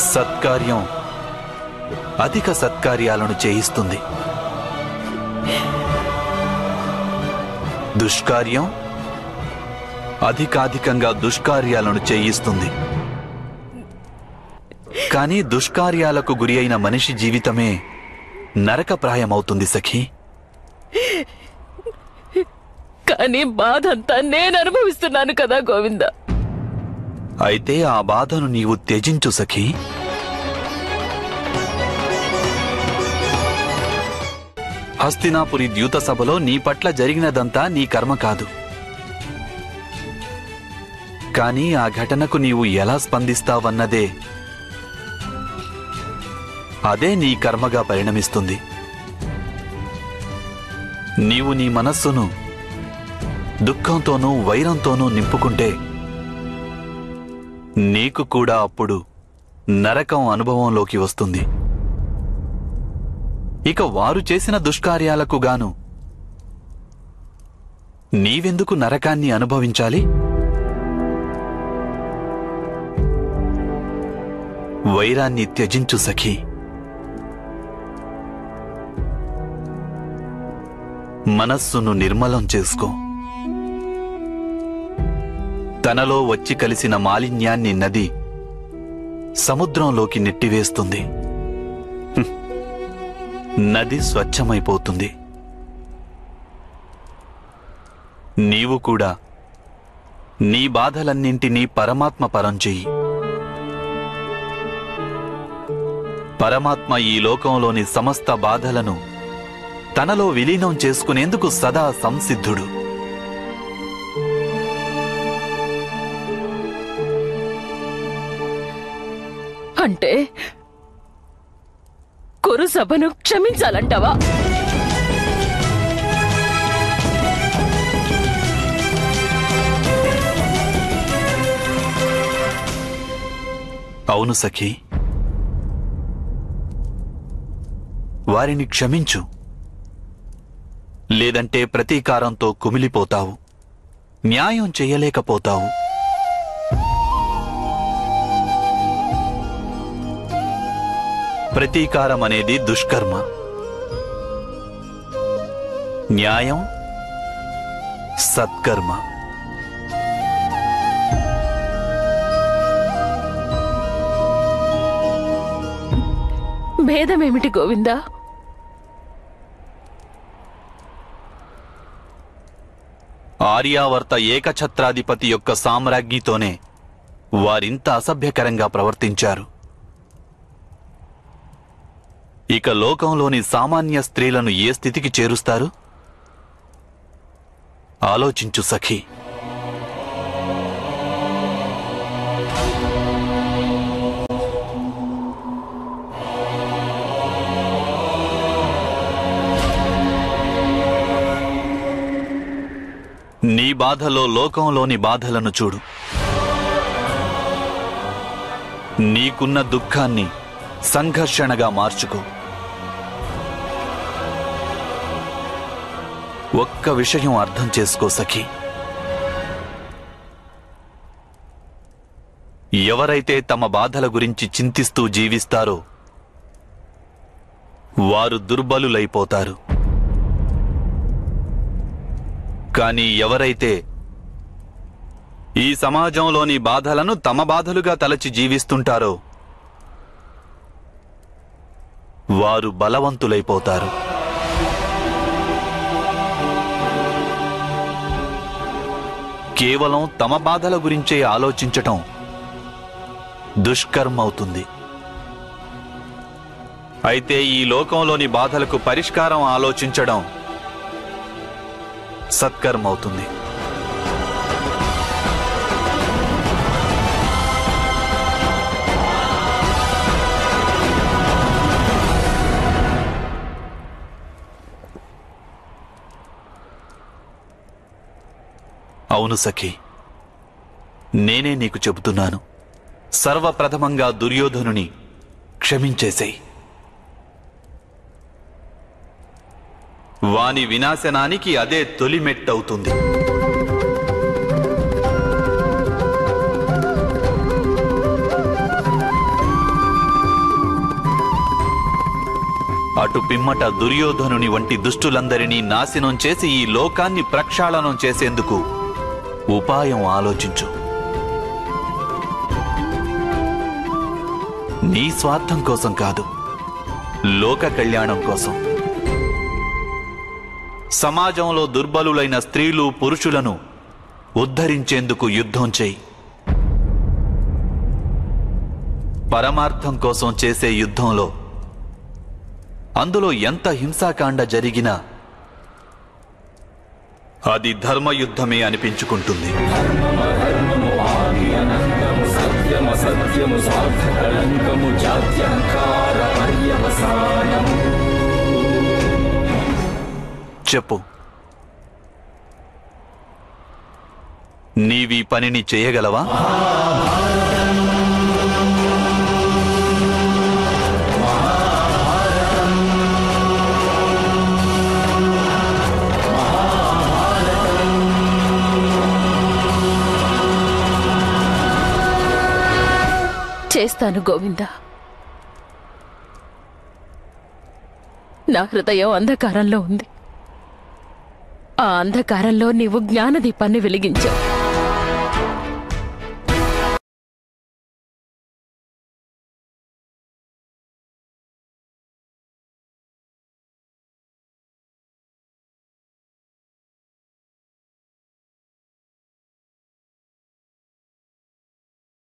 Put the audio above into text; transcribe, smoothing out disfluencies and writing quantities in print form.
సత్కార్యం అధిక సత్కార్యాలను చేయిస్తుంది. దుష్కార్యం అధికాధికంగా దుష్కార్యాలను చేయిస్తుంది. కానీ దుష్కార్యాలకు గురి అయిన మనిషి జీవితమే నరకప్రాయమవుతుంది సఖీ. కానీ బాధంతా నేను అనుభవిస్తున్నాను కదా గోవింద. అయితే ఆ బాధను నీవు త్యజించు సఖీ. హస్తినాపురి ద్యూత సభలో నీ పట్ల జరిగినదంతా నీ కర్మ కాదు. కానీ ఆ ఘటనకు నీవు ఎలా స్పందిస్తావన్నదే అదే నీ కర్మగా పరిణమిస్తుంది. నీవు నీ మనస్సును దుఃఖంతోనూ వైరంతోనూ నింపుకుంటే నీకు కూడా అప్పుడు నరకం అనుభవంలోకి వస్తుంది. ఇక వారు చేసిన దుష్కార్యాలకు గాను నీవెందుకు నరకాన్ని అనుభవించాలి? వైరాన్ని త్యజించు సఖీ. మనస్సును నిర్మలం చేసుకో. తనలో వచ్చి కలిసిన మాలిన్యాన్ని నది సముద్రంలోకి నెట్టివేస్తుంది. నది స్వచ్ఛమైపోతుంది. నీవు కూడా నీ బాధలన్నింటినీ పరమాత్మ పరం చెయ్యి. పరమాత్మ ఈ లోకంలోని సమస్త బాధలను తనలో విలీనం చేసుకునేందుకు సదా సంసిద్ధుడు. అంటే కురు సభను క్షమించాలంటావా? అవును సఖీ, వారిని క్షమించు. లేదంటే ప్రతీకారంతో కుమిలిపోతావు, న్యాయం చెయ్యలేకపోతావు. ప్రతీకారం అనేది దుష్కర్మ, న్యాయం సత్కర్మ. భేదమేమిటి గోవిందా? ఆర్యావర్త ఏకఛత్రాధిపతి యొక్క సామ్రాజ్ఞితోనే వారింత అసభ్యకరంగా ప్రవర్తించారు. ఇక లోకంలోని సామాన్య స్త్రీలను ఏ స్థితికి చేరుస్తారు? ఆలోచించు సఖీ. నీ బాధలో లోకంలోని బాధలను చూడు. నీకున్న దుఃఖాన్ని సంఘర్షణగా మార్చుకో. ఒక్క విషయం అర్థం చేసుకో సఖీ. ఎవరైతే తమ బాధల గురించి చింతిస్తూ జీవిస్తారో వారు దుర్బలులైపోతారు. కానీ ఎవరైతే ఈ సమాజంలోని బాధలను తమ బాధలుగా తలచి జీవిస్తుంటారో వారు బలవంతులైపోతారు. కేవలం తమ బాధల గురించే ఆలోచించటం దుష్కర్మ అవుతుంది. అయితే ఈ లోకంలోని బాధలకు పరిష్కారం ఆలోచించడం సత్కర్మ అవుతుంది. అవును సఖీ, నేనే నీకు చెబుతున్నాను. సర్వప్రథమంగా దుర్యోధనుని క్షమించేసేయ్. వాని వినాశనానికి అదే తొలి మెట్టవుతుంది. అటు పిమ్మట దుర్యోధనుని వంటి దుష్టులందరినీ నాశనం చేసి ఈ లోకాన్ని ప్రక్షాళనం చేసేందుకు ఉపాయం ఆలోచించు. నీ స్వార్థం కోసం కాదు, లోక కళ్యాణం కోసం. సమాజంలో దుర్బలులైన స్త్రీలు పురుషులను ఉద్ధరించేందుకు యుద్ధం చేయి. పరమార్థం కోసం చేసే యుద్ధంలో అందులో ఎంత హింసాకాండ జరిగినా అది ధర్మయుద్ధమే అనిపించుకుంటుంది. చెప్పు, నీవీ పనిని చేయగలవా? చేస్తాను గోవింద. నా హృదయం అంధకారంలో ఉంది. ఆ అంధకారంలో నీవు జ్ఞానదీపాన్ని వెలిగించావు.